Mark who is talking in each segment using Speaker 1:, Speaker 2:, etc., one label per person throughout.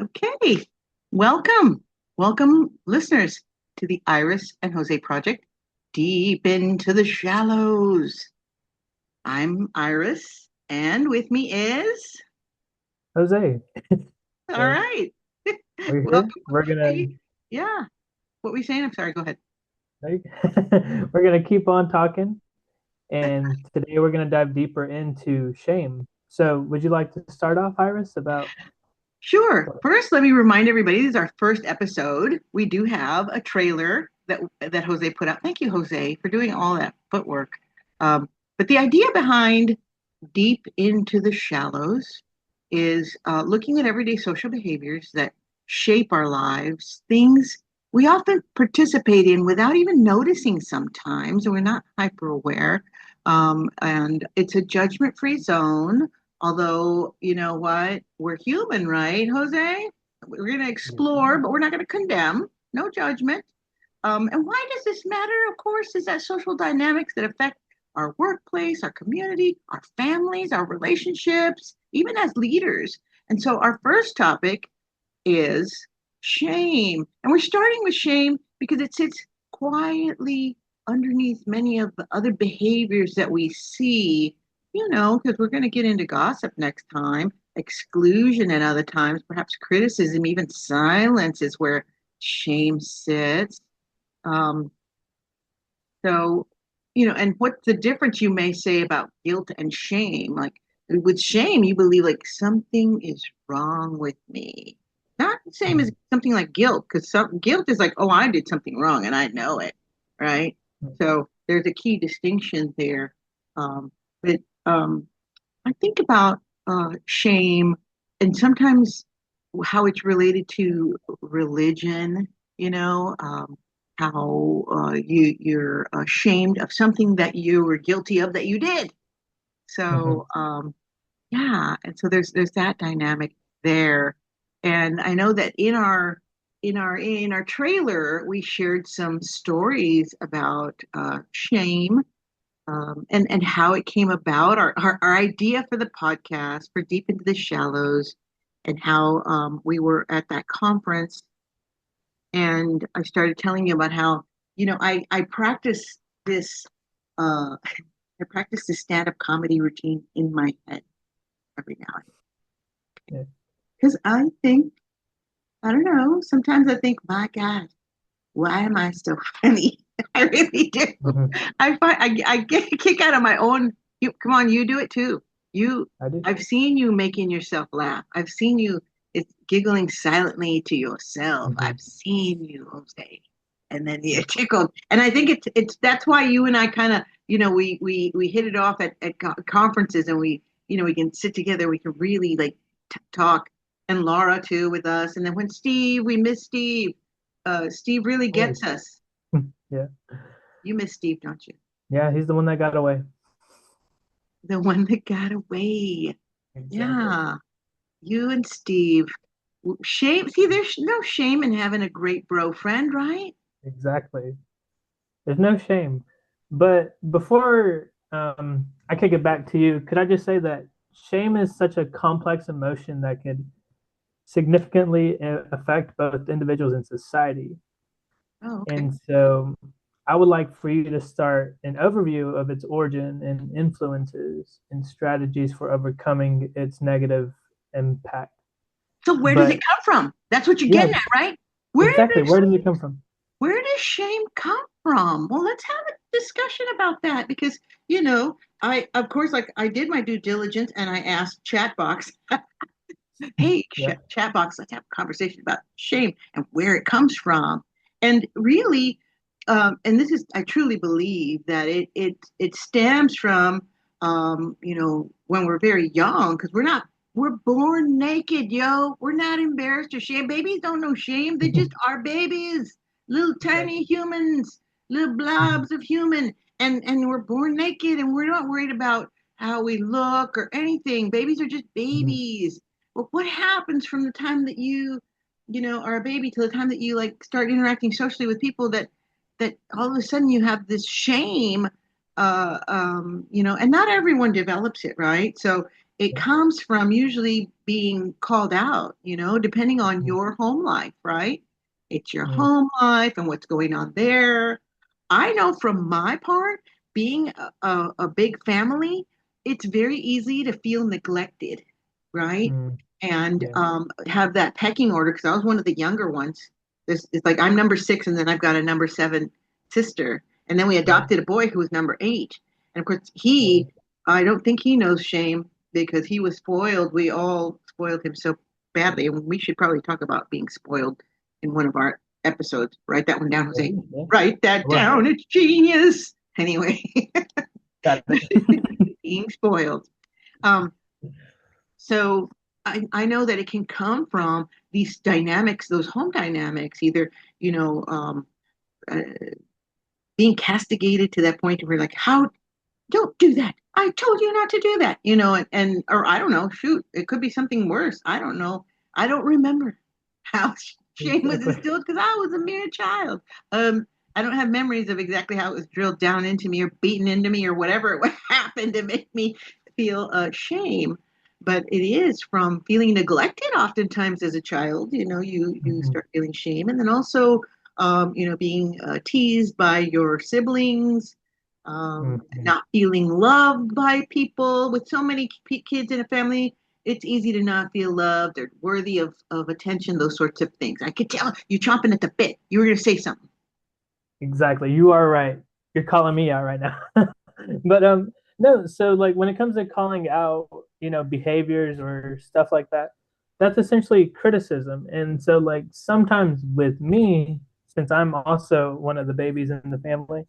Speaker 1: Okay, welcome, welcome, listeners, to the Iris and Jose Project, Deep into the Shallows. I'm Iris, and with me is,
Speaker 2: Jose,
Speaker 1: all
Speaker 2: so
Speaker 1: right,
Speaker 2: we're here.
Speaker 1: welcome,
Speaker 2: We're gonna
Speaker 1: Jose. Yeah, what were you saying? I'm sorry, go ahead.
Speaker 2: we're gonna keep on talking, and today we're gonna dive deeper into shame. So, would you like to start off, Iris, about
Speaker 1: Sure.
Speaker 2: what?
Speaker 1: First, let me remind everybody this is our first episode. We do have a trailer that Jose put out. Thank you, Jose, for doing all that footwork. But the idea behind Deep into the Shallows is looking at everyday social behaviors that shape our lives, things we often participate in without even noticing sometimes, or we're not hyper aware. And it's a judgment free zone. Although, you know what? We're human, right, Jose? We're going to explore, but we're not going to condemn. No judgment. And why does this matter? Of course, is that social dynamics that affect our workplace, our community, our families, our relationships, even as leaders. And so, our first topic is shame. And we're starting with shame because it sits quietly underneath many of the other behaviors that we see, because we're going to get into gossip next time, exclusion at other times, perhaps criticism, even silence is where shame sits. Um, so, and what's the difference you may say about guilt and shame? Like with shame, you believe like something is wrong with me. Not the same as something like guilt, because some guilt is like, oh, I did something wrong and I know it, right? So there's a key distinction there. But I think about shame and sometimes how it's related to religion, you know, um, how you're ashamed of something that you were guilty of that you did.
Speaker 2: Mhm.
Speaker 1: So yeah, and so there's that dynamic there. And I know that in our trailer we shared some stories about shame and how it came about, our idea for the podcast for Deep into the Shallows, and how we were at that conference. And I started telling you about how, I practice this, I practice this stand-up comedy routine in my head every now and then.
Speaker 2: Yeah.
Speaker 1: Because I don't know, sometimes I think, my God, why am I so funny? I really do.
Speaker 2: Mhm.
Speaker 1: I get a kick out of my own. Come on, you do it too. You,
Speaker 2: I do.
Speaker 1: I've seen you making yourself laugh. I've seen you it's giggling silently to yourself.
Speaker 2: Mhm.
Speaker 1: I've seen you, Jose, and then you're tickled. And I think it's that's why you and I kind of we hit it off at conferences, and we can sit together. We can really like talk, and Laura too with us. And then when we miss Steve. Steve really
Speaker 2: Always.
Speaker 1: gets us.
Speaker 2: Yeah.
Speaker 1: You miss Steve, don't you?
Speaker 2: Yeah, he's the one that got away.
Speaker 1: The one that got away.
Speaker 2: Exactly.
Speaker 1: Yeah, you and Steve. Shame. See, there's no shame in having a great bro friend, right?
Speaker 2: Exactly. There's no shame. But before I kick it back to you, could I just say that shame is such a complex emotion that could significantly affect both individuals and society.
Speaker 1: Oh, okay.
Speaker 2: And so I would like for you to start an overview of its origin and influences and strategies for overcoming its negative impact.
Speaker 1: So where does it
Speaker 2: But
Speaker 1: come from? That's what you're
Speaker 2: yeah,
Speaker 1: getting at, right? Where
Speaker 2: exactly.
Speaker 1: does
Speaker 2: Where does it come from?
Speaker 1: where does shame come from? Well, let's have a discussion about that because I of course like I did my due diligence and I asked Chatbox, hey,
Speaker 2: Yeah.
Speaker 1: Chatbox, let's have a conversation about shame and where it comes from. And really, and this is, I truly believe that it stems from, when we're very young, because we're born naked, yo. We're not embarrassed or shame. Babies don't know shame. They just are babies, little tiny
Speaker 2: Exactly.
Speaker 1: humans, little
Speaker 2: Mhm.
Speaker 1: blobs of human, and we're born naked, and we're not worried about how we look or anything. Babies are just
Speaker 2: Mhm.
Speaker 1: babies. Well, what happens from the time that are a baby to the time that you like start interacting socially with people that all of a sudden you have this shame, and not everyone develops it, right? So it comes from usually being called out, depending on your home life, right? It's your
Speaker 2: Mm,
Speaker 1: home life and what's going on there. I know from my part, being a big family, it's very easy to feel neglected, right?
Speaker 2: mm,
Speaker 1: And
Speaker 2: yeah.
Speaker 1: have that pecking order because I was one of the younger ones. It's like I'm number six, and then I've got a number seven sister, and then we
Speaker 2: Mm,
Speaker 1: adopted a boy who was number eight. And of course,
Speaker 2: mm.
Speaker 1: I don't think he knows shame because he was spoiled. We all spoiled him so badly, and we should probably talk about being spoiled in one of our episodes. Write that one down,
Speaker 2: Yeah,
Speaker 1: Jose.
Speaker 2: yeah.
Speaker 1: Write that
Speaker 2: Well,
Speaker 1: down. It's genius. Anyway,
Speaker 2: got it.
Speaker 1: being spoiled. Um, so I know that it can come from these dynamics, those home dynamics, either, you know, uh, being castigated to that point where like, how, don't do that. I told you not to do that, or I don't know, shoot, it could be something worse. I don't know. I don't remember how shame was
Speaker 2: Exactly.
Speaker 1: instilled because I was a mere child. I don't have memories of exactly how it was drilled down into me or beaten into me or whatever it would happen to make me feel shame. But it is from feeling neglected oftentimes as a child. You
Speaker 2: Mhm,
Speaker 1: start feeling shame, and then also, being teased by your siblings,
Speaker 2: mhm.
Speaker 1: not feeling loved by people. With so many kids in a family, it's easy to not feel loved or worthy of attention, those sorts of things. I could tell you chomping at the bit. You were going to say something.
Speaker 2: Exactly. You are right. You're calling me out right now. But no, so like when it comes to calling out, behaviors or stuff like that, that's essentially criticism. And so like sometimes with me, since I'm also one of the babies in the family,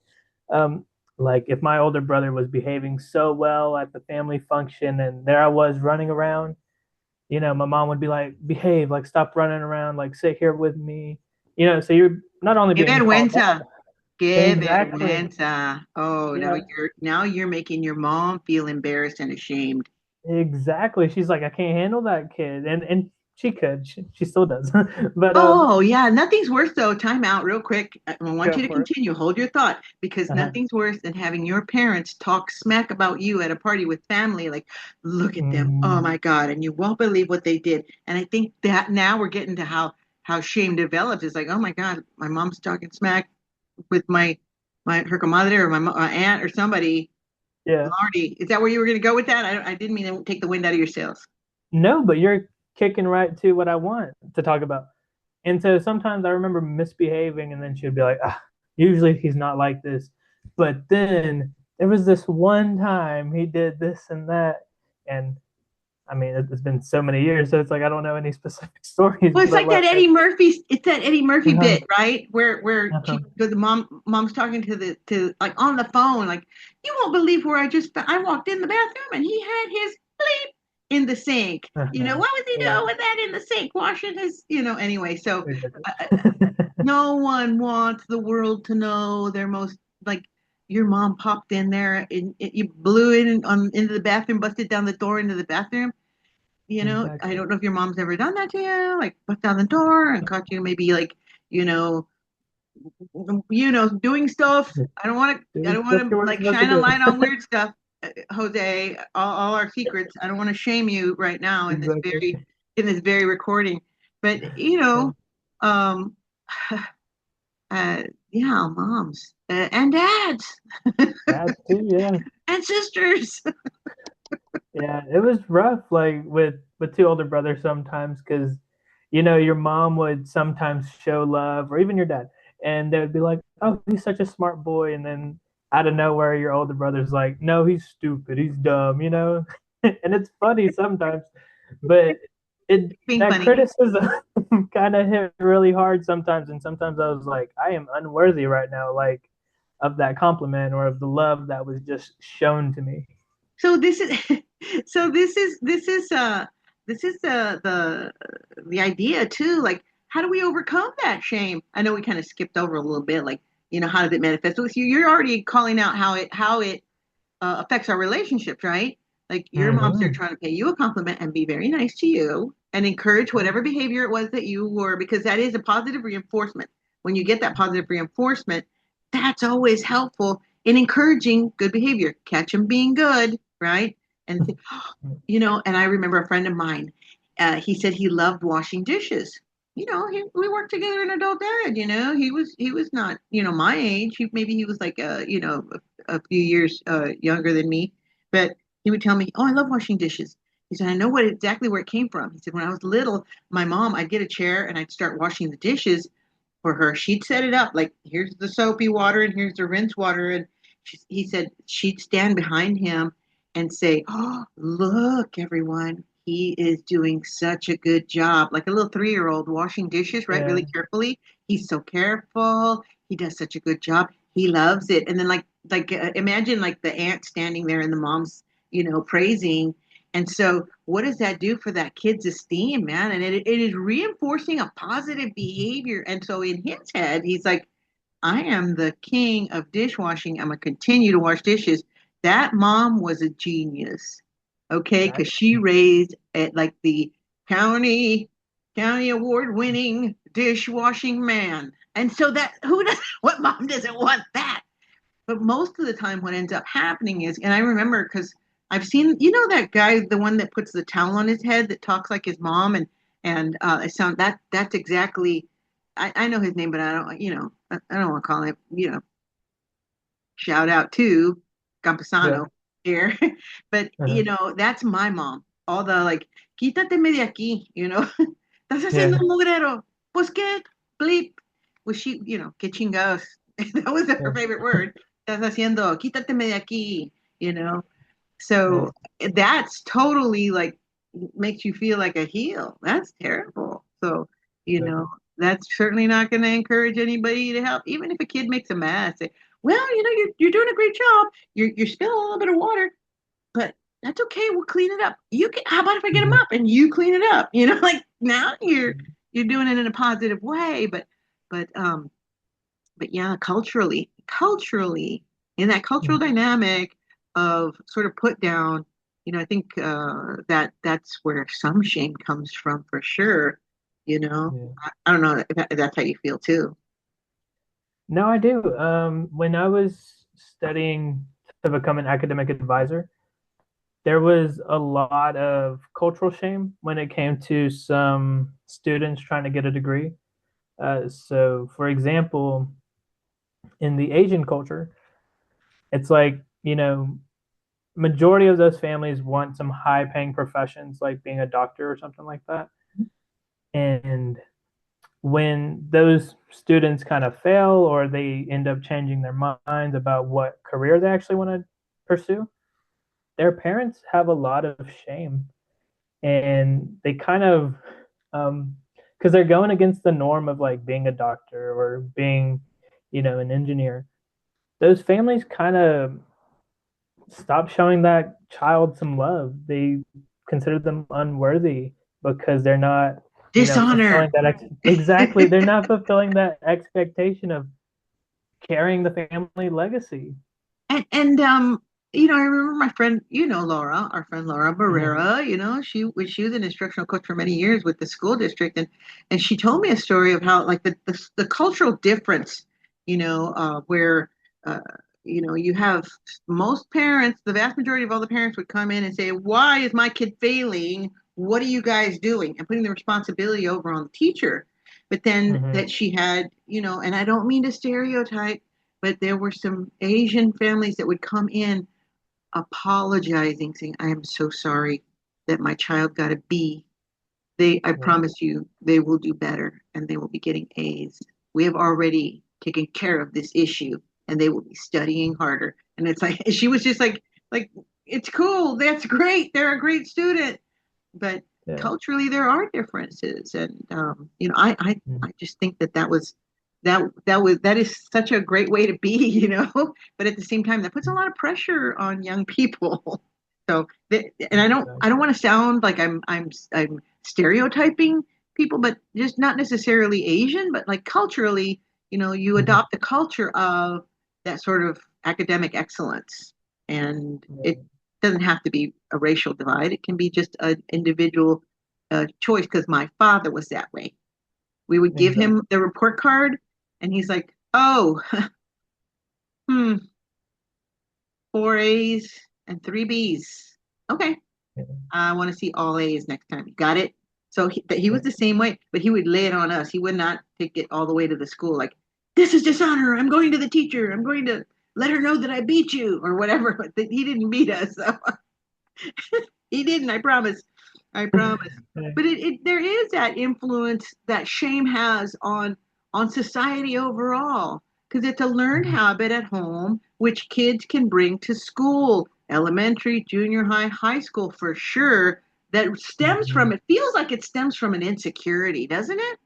Speaker 2: um, like if my older brother was behaving so well at the family function and there I was running around, my mom would be like, behave, like stop running around, like sit here with me. So you're not only
Speaker 1: Give
Speaker 2: being
Speaker 1: it
Speaker 2: called
Speaker 1: Winsa.
Speaker 2: out,
Speaker 1: Give it
Speaker 2: exactly.
Speaker 1: Winsa. Oh, now
Speaker 2: Yeah,
Speaker 1: you're making your mom feel embarrassed and ashamed.
Speaker 2: exactly. She's like, I can't handle that kid. And she could. She still does. But
Speaker 1: Oh, yeah. Nothing's worse, though. Time out real quick. I want
Speaker 2: go
Speaker 1: you to
Speaker 2: for it.
Speaker 1: continue. Hold your thought because
Speaker 2: Uh-huh.
Speaker 1: nothing's worse than having your parents talk smack about you at a party with family. Like, look at them. Oh,
Speaker 2: Mm,
Speaker 1: my God. And you won't believe what they did. And I think that now we're getting to how shame develops. It's like, oh, my God, my mom's talking smack with her comadre or my aunt or somebody.
Speaker 2: yeah.
Speaker 1: Lordy, is that where you were going to go with that? I didn't mean to take the wind out of your sails.
Speaker 2: No, but you're kicking right to what I want to talk about. And so sometimes I remember misbehaving, and then she'd be like, usually he's not like this. But then there was this one time he did this and that. And I mean, it's been so many years, so it's like I don't know any specific stories,
Speaker 1: Well, it's
Speaker 2: but
Speaker 1: like that
Speaker 2: like,
Speaker 1: Eddie Murphy. It's that Eddie Murphy
Speaker 2: uh-huh,
Speaker 1: bit, right? Where
Speaker 2: uh-huh,
Speaker 1: the mom's talking to like on the phone, like you won't believe where I walked in the bathroom and he had his bleep in the sink.
Speaker 2: uh-huh.
Speaker 1: What was he
Speaker 2: Yeah,
Speaker 1: doing with that in the sink, washing his, anyway. So
Speaker 2: exactly.
Speaker 1: uh, no one wants the world to know their most like your mom popped in there and you blew it into the bathroom, busted down the door into the bathroom. I
Speaker 2: Exactly.
Speaker 1: don't know if your mom's ever done that to you, like bust down the door and caught you maybe like, you know, doing stuff. I
Speaker 2: Doing
Speaker 1: don't want
Speaker 2: stuff
Speaker 1: to
Speaker 2: you weren't
Speaker 1: like
Speaker 2: supposed to
Speaker 1: shine a
Speaker 2: do.
Speaker 1: light on weird stuff, Jose. All our secrets. I don't want to shame you right now
Speaker 2: Exactly.
Speaker 1: in this very recording, but
Speaker 2: Yeah.
Speaker 1: um, uh, yeah, moms and dads
Speaker 2: That too, yeah.
Speaker 1: and sisters.
Speaker 2: Yeah, it was rough, like with two older brothers sometimes, because your mom would sometimes show love, or even your dad, and they would be like, "Oh, he's such a smart boy," and then out of nowhere, your older brother's like, "No, he's stupid, he's dumb," and it's funny sometimes, but it
Speaker 1: Being
Speaker 2: that
Speaker 1: funny.
Speaker 2: criticism kind of hit really hard sometimes, and sometimes I was like, I am unworthy right now, like of that compliment or of the love that was just shown to me.
Speaker 1: So this is so this is the idea too. Like, how do we overcome that shame? I know we kind of skipped over a little bit. Like, how does it manifest with you? You're already calling out how it affects our relationships, right? Like your mom's there
Speaker 2: Mm-hmm.
Speaker 1: trying to pay you a compliment and be very nice to you and encourage whatever behavior it was that you were, because that is a positive reinforcement. When you get that positive reinforcement, that's always helpful in encouraging good behavior. Catch them being good, right? And and I remember a friend of mine, he said he loved washing dishes. We worked together in adult ed. He was not my age. Maybe he was like a few years younger than me, but he would tell me, "Oh, I love washing dishes." He said, "I know what exactly where it came from." He said, "When I was little, my mom, I'd get a chair and I'd start washing the dishes for her. She'd set it up like here's the soapy water and here's the rinse water." And he said she'd stand behind him and say, "Oh, look, everyone, he is doing such a good job." Like a little 3-year-old washing dishes, right?
Speaker 2: Yeah.
Speaker 1: Really carefully. He's so careful. He does such a good job. He loves it. And then imagine like the aunt standing there and the mom's, praising. And so what does that do for that kid's esteem, man? And it is reinforcing a positive behavior. And so in his head, he's like, I am the king of dishwashing. I'm gonna continue to wash dishes. That mom was a genius, okay? Because she
Speaker 2: Exactly.
Speaker 1: raised at like the county county award winning dishwashing man. And so that who does what mom doesn't want that? But most of the time, what ends up happening is, and I remember because I've seen, that guy, the one that puts the towel on his head that talks like his mom, and I sound that's exactly. I know his name, but I don't, I don't want to call him, shout out to
Speaker 2: Yeah.
Speaker 1: Campesano here, but
Speaker 2: Uh-huh.
Speaker 1: that's my mom. All the like, quítateme de aquí, estás haciendo
Speaker 2: Yeah.
Speaker 1: un mugrero, pues qué, bleep. Was she, qué chingados. That was her
Speaker 2: Yeah.
Speaker 1: favorite word. Estás haciendo, quítateme de aquí, you know.
Speaker 2: Yeah.
Speaker 1: So that's totally like makes you feel like a heel. That's terrible. So, you
Speaker 2: Yeah.
Speaker 1: know, that's certainly not going to encourage anybody to help. Even if a kid makes a mess, say, well, you're doing a great job. You're spilling a little bit of water, but that's okay. We'll clean it up. You can. How about if I get them
Speaker 2: Mhm.
Speaker 1: up and you clean it up? Like now you're doing it in a positive way. But um, but yeah, culturally, in that cultural
Speaker 2: Mhm.
Speaker 1: dynamic of sort of put down, I think that's where some shame comes from for sure.
Speaker 2: Yeah.
Speaker 1: I don't know if that's how you feel too.
Speaker 2: No, I do. When I was studying to become an academic advisor, there was a lot of cultural shame when it came to some students trying to get a degree. So, for example, in the Asian culture, it's like, majority of those families want some high paying professions like being a doctor or something like that. And when those students kind of fail or they end up changing their minds about what career they actually want to pursue, their parents have a lot of shame and they kind of because they're going against the norm of like being a doctor or being an engineer. Those families kind of stop showing that child some love. They consider them unworthy because they're not
Speaker 1: Dishonor.
Speaker 2: fulfilling that exactly, they're not fulfilling that expectation of carrying the family legacy.
Speaker 1: And I remember my friend, Laura, our friend Laura
Speaker 2: Mm-hmm.
Speaker 1: Barrera, she was an instructional coach for many years with the school district, and she told me a story of how like the cultural difference, where uh, you have most parents, the vast majority of all the parents would come in and say, "Why is my kid failing? What are you guys doing?" And putting the responsibility over on the teacher. But then
Speaker 2: Mm-hmm.
Speaker 1: that she had, and I don't mean to stereotype, but there were some Asian families that would come in apologizing, saying, "I am so sorry that my child got a B. I
Speaker 2: Yeah.
Speaker 1: promise you, they will do better and they will be getting A's. We have already taken care of this issue and they will be studying harder." And it's like, she was just like, it's cool. That's great. They're a great student. But
Speaker 2: Yeah.
Speaker 1: culturally, there are differences. And, I just think that is such a great way to be, but at the same time, that puts a lot of pressure on young people. So, and I don't want to sound like I'm stereotyping people, but just not necessarily Asian, but like culturally, you
Speaker 2: Mm-hmm.
Speaker 1: adopt the culture of that sort of academic excellence, and it
Speaker 2: Yeah.
Speaker 1: doesn't have to be a racial divide. It can be just an individual choice. Because my father was that way. We would give
Speaker 2: Exactly.
Speaker 1: him the report card, and he's like, "Oh, hmm, 4 A's and 3 B's." Okay.
Speaker 2: Yeah.
Speaker 1: I want to see all A's next time. Got it? So he was the same way, but he would lay it on us. He would not take it all the way to the school. Like, this is dishonor. I'm going to the teacher. I'm going to let her know that I beat you or whatever. But he didn't beat us. So he didn't. I promise. I promise. But there is that influence that shame has on society overall because it's a learned habit at home which kids can bring to school, elementary, junior high, high school for sure. That stems from,
Speaker 2: Mhm.
Speaker 1: it feels like it stems from an insecurity, doesn't it?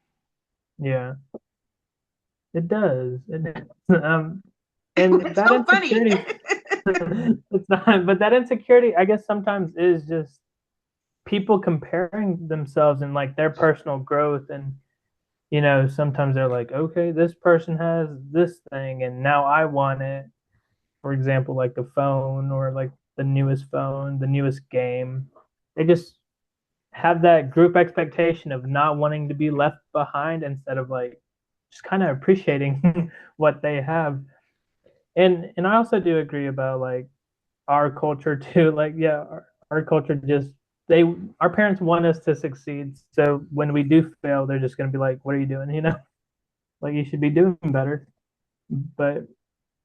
Speaker 2: Yeah, it does. It does. And
Speaker 1: It's
Speaker 2: that
Speaker 1: so funny.
Speaker 2: insecurity, it's not, but that insecurity, I guess sometimes is just people comparing themselves and like their personal growth. And, sometimes they're like, okay, this person has this thing and now I want it. For example, like the phone or like the newest phone, the newest game. They just have that group expectation of not wanting to be left behind instead of like just kind of appreciating what they have. And I also do agree about like our culture too. Like yeah, our culture just they our parents want us to succeed. So when we do fail, they're just gonna be like, "What are you doing?" Like you should be doing better. But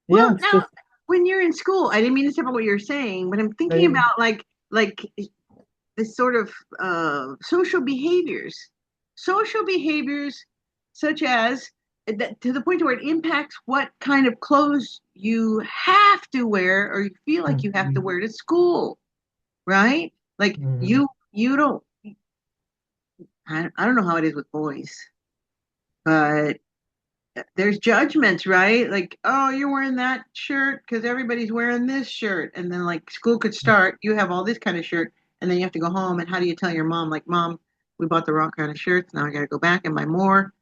Speaker 2: yeah,
Speaker 1: Well,
Speaker 2: it's
Speaker 1: now
Speaker 2: just
Speaker 1: when you're in school, I didn't mean to step on what you're saying, but I'm thinking
Speaker 2: they,
Speaker 1: about like this sort of social behaviors such as that, to the point where it impacts what kind of clothes you have to wear or you feel like you have to
Speaker 2: Mhm.
Speaker 1: wear to school, right? Like
Speaker 2: Mhm.
Speaker 1: you don't, I don't know how it is with boys, but there's judgments, right? Like, oh, you're wearing that shirt because everybody's wearing this shirt. And then, like, school could start. You have all this kind of shirt. And then you have to go home. And how do you tell your mom, like, Mom, we bought the wrong kind of shirts. Now I got to go back and buy more.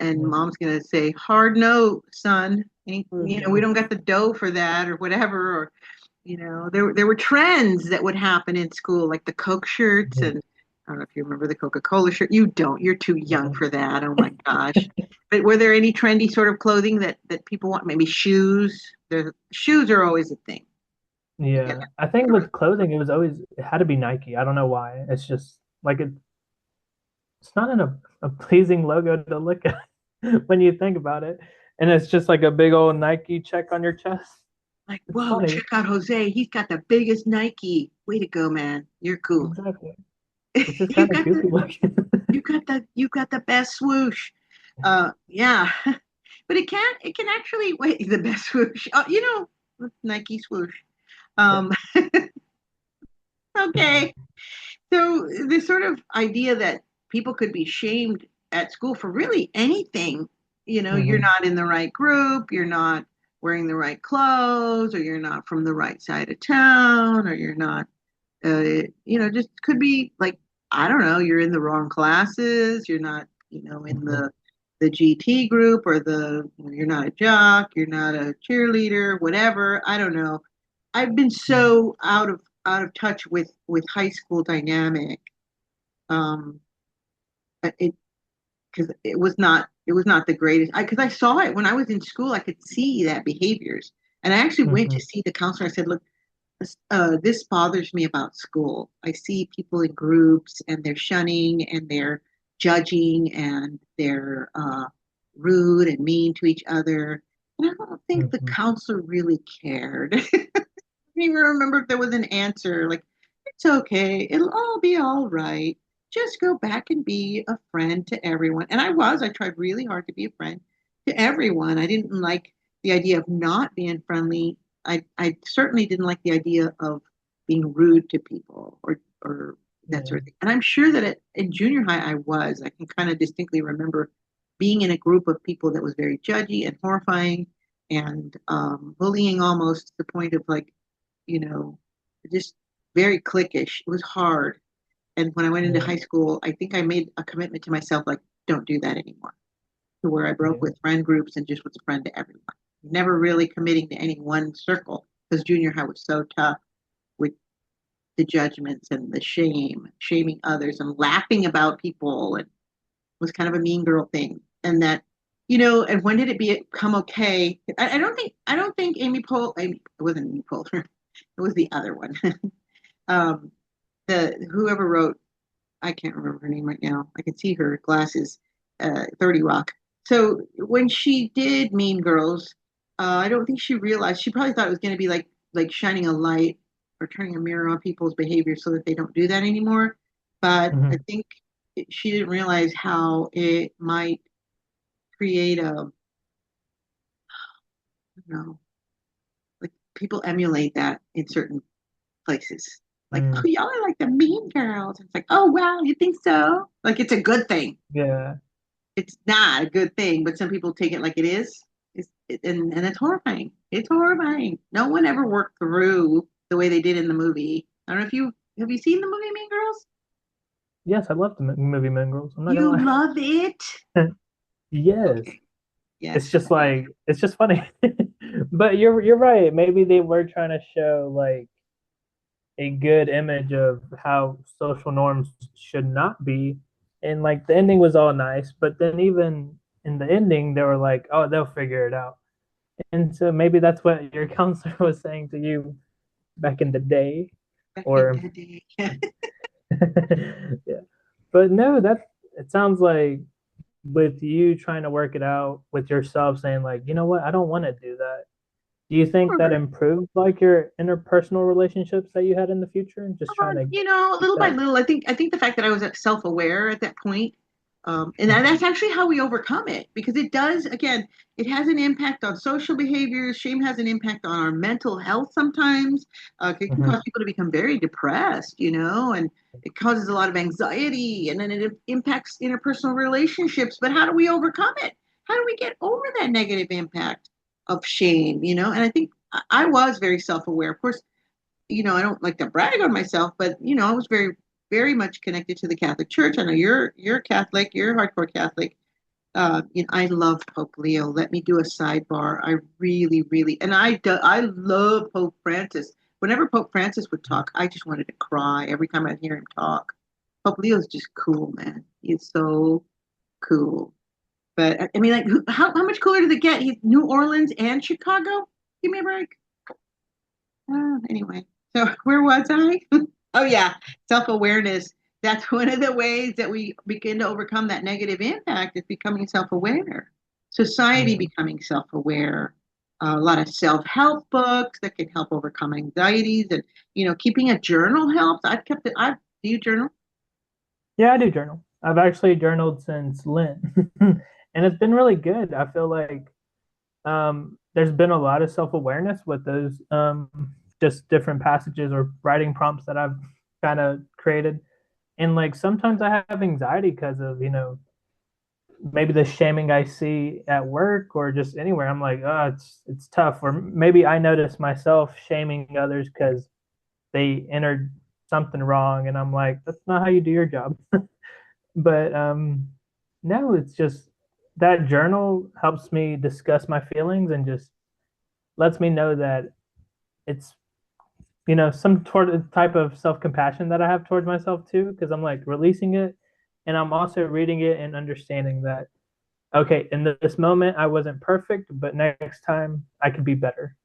Speaker 1: And mom's going to say, hard no, son. We don't got the dough for that or whatever. Or, there were trends that would happen in school, like the Coke shirts. And I don't know if you remember the Coca-Cola shirt. You don't. You're too young for that. Oh my gosh. But were there any trendy sort of clothing that people want? Maybe shoes. The shoes are always a thing. Again,
Speaker 2: Yeah, I think with clothing, it had to be Nike. I don't know why. It's just like it's not a pleasing logo to look at when you think about it. And it's just like a big old Nike check on your chest.
Speaker 1: like,
Speaker 2: It's
Speaker 1: whoa,
Speaker 2: funny.
Speaker 1: check out Jose. He's got the biggest Nike. Way to go, man. You're cool.
Speaker 2: Exactly. It's just
Speaker 1: You
Speaker 2: kind of
Speaker 1: got the
Speaker 2: goofy looking.
Speaker 1: you got the best swoosh. Yeah. But it can actually wait the best swoosh. Nike swoosh.
Speaker 2: Yeah.
Speaker 1: Um, okay. So this sort of idea that people could be shamed at school for really anything, you're
Speaker 2: Hmm.
Speaker 1: not in the right group, you're not wearing the right clothes, or you're not from the right side of town, or you're not, just could be like, I don't know, you're in the wrong classes, you're not, in
Speaker 2: Hmm.
Speaker 1: the GT group, or you're not a jock, you're not a cheerleader, whatever. I don't know. I've been so out of touch with high school dynamic. Um, it because it was not the greatest. Because I saw it when I was in school, I could see that behaviors, and I actually went to
Speaker 2: Hmm.
Speaker 1: see the counselor. I said, "Look, this bothers me about school. I see people in groups, and they're shunning, and they're judging, and they're rude and mean to each other." And I don't think the
Speaker 2: Hmm.
Speaker 1: counselor really cared. Don't even remember if there was an answer. Like, it's okay. It'll all be all right. Just go back and be a friend to everyone. And I tried really hard to be a friend to everyone. I didn't like the idea of not being friendly. I certainly didn't like the idea of being rude to people or that
Speaker 2: Yeah.
Speaker 1: sort of thing. And I'm sure that in junior high, I was. I can kind of distinctly remember being in a group of people that was very judgy and horrifying and bullying almost to the point of like, you know, just very cliquish. It was hard. And when I went into
Speaker 2: Yeah.
Speaker 1: high school, I think I made a commitment to myself, like, don't do that anymore, to where I broke
Speaker 2: Yeah.
Speaker 1: with friend groups and just was a friend to everyone. Never really committing to any one circle because junior high was so tough with the judgments and the shaming others and laughing about people and was kind of a mean girl thing. And that, and when did it become okay? I don't think Amy Poehler, it wasn't Amy Poehler, it was the other one. um, the whoever wrote, I can't remember her name right now. I can see her glasses, 30 Rock. So when she did Mean Girls, I don't think she realized, she probably thought it was going to be like shining a light or turning a mirror on people's behavior so that they don't do that anymore. But I
Speaker 2: Hmm.
Speaker 1: think she didn't realize how it might create I don't know, like people emulate that in certain places. Like, oh,
Speaker 2: Mm,
Speaker 1: y'all are like the Mean Girls. It's like, oh wow, you think so? Like it's a good thing.
Speaker 2: yeah.
Speaker 1: It's not a good thing, but some people take it like it is. And it's horrifying. It's horrifying. No one ever worked through the way they did in the movie. I don't know if you have you seen the movie Mean Girls?
Speaker 2: Yes, I love the movie Mean Girls. I'm not
Speaker 1: You
Speaker 2: gonna
Speaker 1: love it?
Speaker 2: lie. Yes.
Speaker 1: Okay. Yes.
Speaker 2: It's just funny. But you're right. Maybe they were trying to show like a good image of how social norms should not be. And like the ending was all nice, but then even in the ending they were like, oh, they'll figure it out. And so maybe that's what your counselor was saying to you back in the day.
Speaker 1: Back in
Speaker 2: Or
Speaker 1: the day.
Speaker 2: yeah. But no, that it sounds like with you trying to work it out with yourself saying like, you know what, I don't want to do that. Do you think that improved like your interpersonal relationships that you had in the future and just trying to keep
Speaker 1: Little by
Speaker 2: that?
Speaker 1: little, I think the fact that I was self-aware at that point, and
Speaker 2: Mhm.
Speaker 1: that's actually how we overcome it because it does, again, it has an impact on social behaviors. Shame has an impact on our mental health sometimes. It can cause
Speaker 2: Mhm.
Speaker 1: people to become very depressed, and it causes a lot of anxiety, and then it impacts interpersonal relationships. But how do we overcome it? How do we get over that negative impact of shame? And I think I was very self-aware. Of course, I don't like to brag on myself, but I was very, very much connected to the Catholic Church. I know you're Catholic, you're hardcore Catholic. I love Pope Leo. Let me do a sidebar. I really, really, and I love Pope Francis. Whenever Pope Francis would talk, I just wanted to cry every time I'd hear him talk. Pope Leo's just cool, man. He's so cool. But I mean, like, how much cooler did it get? He's New Orleans and Chicago. Give me a break. Anyway, so where was I? Oh, yeah, self awareness. That's one of the ways that we begin to overcome that negative impact is becoming self aware. Society
Speaker 2: Yeah.
Speaker 1: becoming self aware. A lot of self help books that can help overcome anxieties, and keeping a journal helps. I've kept it. Do you journal?
Speaker 2: Yeah, I do journal. I've actually journaled since Lent. And it's been really good. I feel like there's been a lot of self-awareness with those just different passages or writing prompts that I've kind of created. And like sometimes I have anxiety because of, maybe the shaming I see at work or just anywhere. I'm like, oh, it's tough. Or maybe I notice myself shaming others because they entered something wrong, and I'm like, that's not how you do your job. But no, it's just that journal helps me discuss my feelings and just lets me know that it's some type of self-compassion that I have towards myself too, because I'm like releasing it, and I'm also reading it and understanding that okay, in this moment I wasn't perfect, but next time I could be better.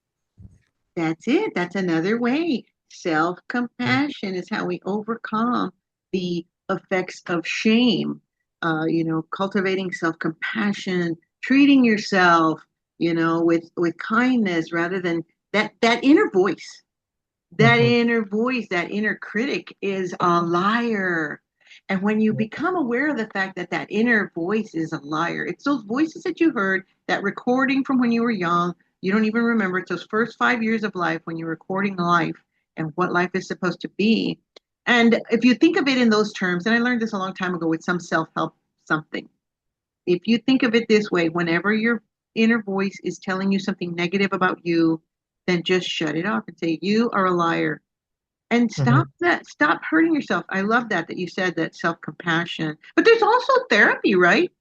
Speaker 1: That's it. That's another way. Self compassion is how we overcome the effects of shame. Cultivating self compassion, treating yourself, with kindness rather than that inner voice. That
Speaker 2: Mm-hmm.
Speaker 1: inner voice, that inner critic is a liar. And when you
Speaker 2: Yeah.
Speaker 1: become aware of the fact that that inner voice is a liar, it's those voices that you heard, that recording from when you were young, you don't even remember. It's those first 5 years of life when you're recording life and what life is supposed to be. And if you think of it in those terms, and I learned this a long time ago with some self help something, if you think of it this way, whenever your inner voice is telling you something negative about you, then just shut it off and say, you are a liar, and
Speaker 2: Mm-hmm.
Speaker 1: stop hurting yourself. I love that you said that self-compassion, but there's also therapy, right?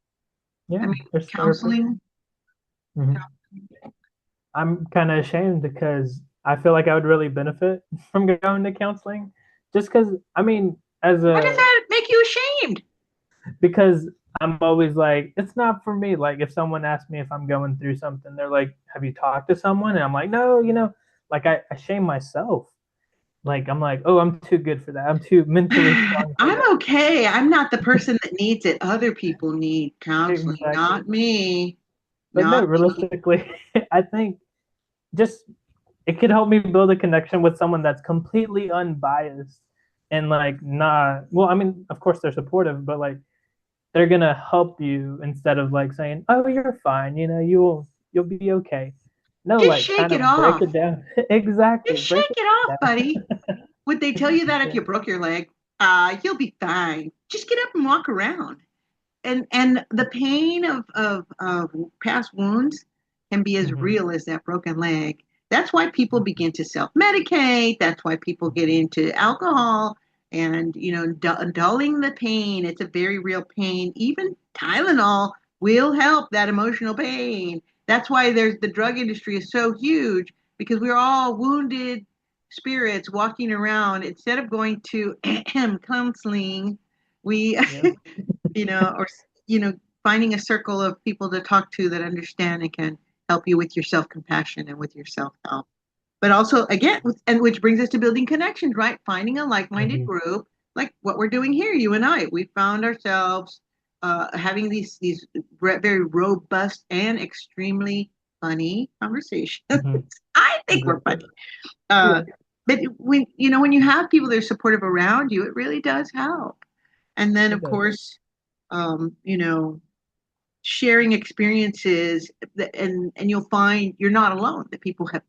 Speaker 1: I
Speaker 2: Yeah,
Speaker 1: mean,
Speaker 2: there's therapy.
Speaker 1: counseling.
Speaker 2: Mm-hmm. I'm kind of ashamed because I feel like I would really benefit from going to counseling. Just because, I mean, as
Speaker 1: Why does
Speaker 2: a,
Speaker 1: that make you ashamed?
Speaker 2: because I'm always like, it's not for me. Like, if someone asks me if I'm going through something, they're like, have you talked to someone? And I'm like, no, like I shame myself. Like I'm like, oh, I'm too good for that. I'm too mentally strong for that.
Speaker 1: I'm okay. I'm not the person that needs it. Other people need counseling,
Speaker 2: Exactly.
Speaker 1: not me.
Speaker 2: But no,
Speaker 1: Not me.
Speaker 2: realistically, I think just it could help me build a connection with someone that's completely unbiased and like not well, I mean, of course they're supportive, but like they're gonna help you instead of like saying, "Oh, you're fine, you'll be okay." No,
Speaker 1: Just
Speaker 2: like
Speaker 1: shake
Speaker 2: kind
Speaker 1: it
Speaker 2: of break
Speaker 1: off.
Speaker 2: it down. Exactly,
Speaker 1: Just
Speaker 2: break
Speaker 1: shake
Speaker 2: it
Speaker 1: it off, buddy.
Speaker 2: down.
Speaker 1: Would they tell you that if
Speaker 2: Yeah.
Speaker 1: you broke your leg? You'll be fine. Just get up and walk around. And the pain of past wounds can be as
Speaker 2: Hmm.
Speaker 1: real as that broken leg. That's why people begin to self-medicate. That's why people get into alcohol and dulling the pain. It's a very real pain. Even Tylenol will help that emotional pain. That's why there's the drug industry is so huge because we're all wounded spirits walking around. Instead of going to counseling, we
Speaker 2: Yeah.
Speaker 1: or you know, finding a circle of people to talk to that understand and can help you with your self compassion and with your self help. But also, again, and which brings us to building connections, right? Finding a like minded
Speaker 2: Hmm.
Speaker 1: group, like what we're doing here, you and I. We found ourselves having these very robust and extremely funny conversations.
Speaker 2: Hmm.
Speaker 1: I think we're
Speaker 2: Exactly.
Speaker 1: funny. Uh,
Speaker 2: Yeah.
Speaker 1: but when you have people that are supportive around you, it really does help. And then,
Speaker 2: It
Speaker 1: of
Speaker 2: does.
Speaker 1: course, you know, sharing experiences, and you'll find you're not alone. That people have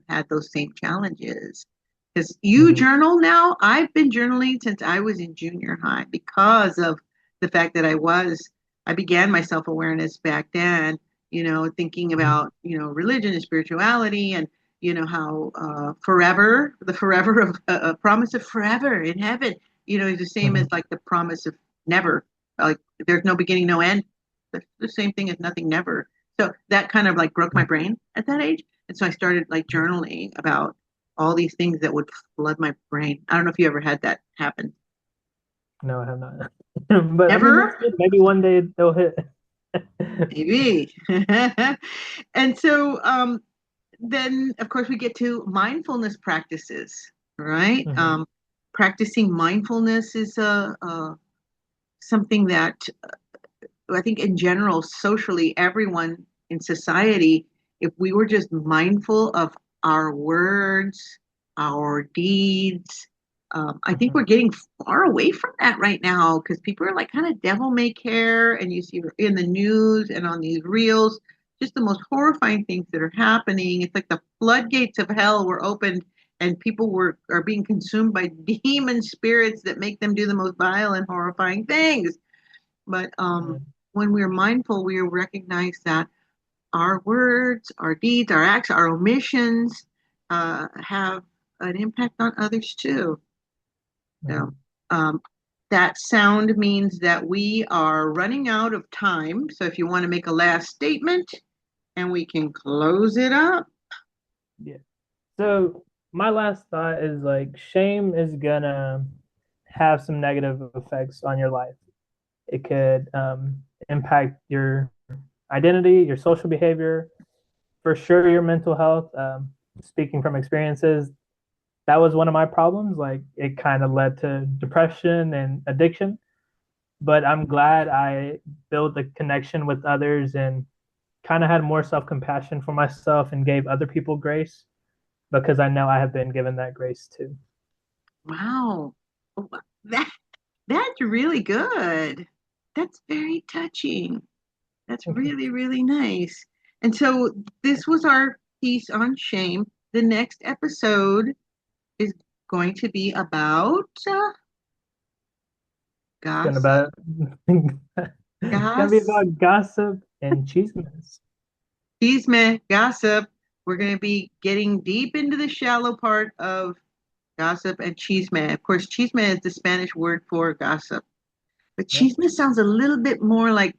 Speaker 1: had those same challenges. Because you
Speaker 2: Hmm.
Speaker 1: journal now, I've been journaling since I was in junior high because of the fact that I began my self awareness back then. Thinking
Speaker 2: Hmm.
Speaker 1: about religion and spirituality and how the forever of promise of forever in heaven is the same as
Speaker 2: Hmm.
Speaker 1: like the promise of never, like there's no beginning, no end. That's the same thing as nothing, never. So that kind of like broke my brain at that age. And so I started like journaling about all these things that would flood my brain. I don't know if you ever had that happen.
Speaker 2: No, I have not. But I mean,
Speaker 1: Never?
Speaker 2: that's good. Maybe one day they'll hit.
Speaker 1: Maybe. And so then, of course, we get to mindfulness practices, right?
Speaker 2: Hmm.
Speaker 1: Practicing mindfulness is something that I think in general, socially, everyone in society, if we were just mindful of our words, our deeds, I think we're
Speaker 2: Hmm.
Speaker 1: getting far away from that right now because people are like kind of devil may care, and you see in the news and on these reels just the most horrifying things that are happening. It's like the floodgates of hell were opened, and people are being consumed by demon spirits that make them do the most vile and horrifying things. But when we're mindful, we recognize that our words, our deeds, our acts, our omissions have an impact on others too. So
Speaker 2: Hmm.
Speaker 1: um, that sound means that we are running out of time. So if you want to make a last statement and we can close it up.
Speaker 2: Yeah. So my last thought is like shame is gonna have some negative effects on your life. It could impact your identity, your social behavior, for sure your mental health. Speaking from experiences, that was one of my problems. Like it kind of led to depression and addiction. But I'm glad I built a connection with others and kind of had more self compassion for myself and gave other people grace because I know I have been given that grace too.
Speaker 1: Wow. That that's really good. That's very touching. That's
Speaker 2: Thank you.
Speaker 1: really, really nice. And so this was our piece on shame. The next episode is going to be about
Speaker 2: It's gonna
Speaker 1: gossip,
Speaker 2: about it's gonna be
Speaker 1: gossip,
Speaker 2: about gossip and chismes.
Speaker 1: gossip. We're going to be getting deep into the shallow part of gossip and chisme. Of course, chisme is the Spanish word for gossip, but
Speaker 2: Yep.
Speaker 1: chisme sounds a little bit more like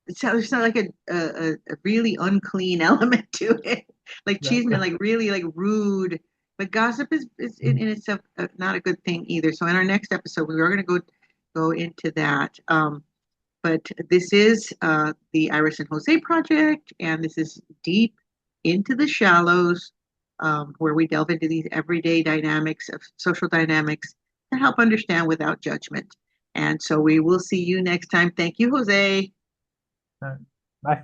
Speaker 1: it sounds like a really unclean element to it, like chisme,
Speaker 2: Exactly.
Speaker 1: like really like rude. But gossip is in itself not a good thing either. So in our next episode, we are going to go into that. But this is the Iris and Jose project, and this is deep into the shallows where we delve into these everyday dynamics of social dynamics to help understand without judgment. And so we will see you next time. Thank you, Jose.
Speaker 2: All right. Bye.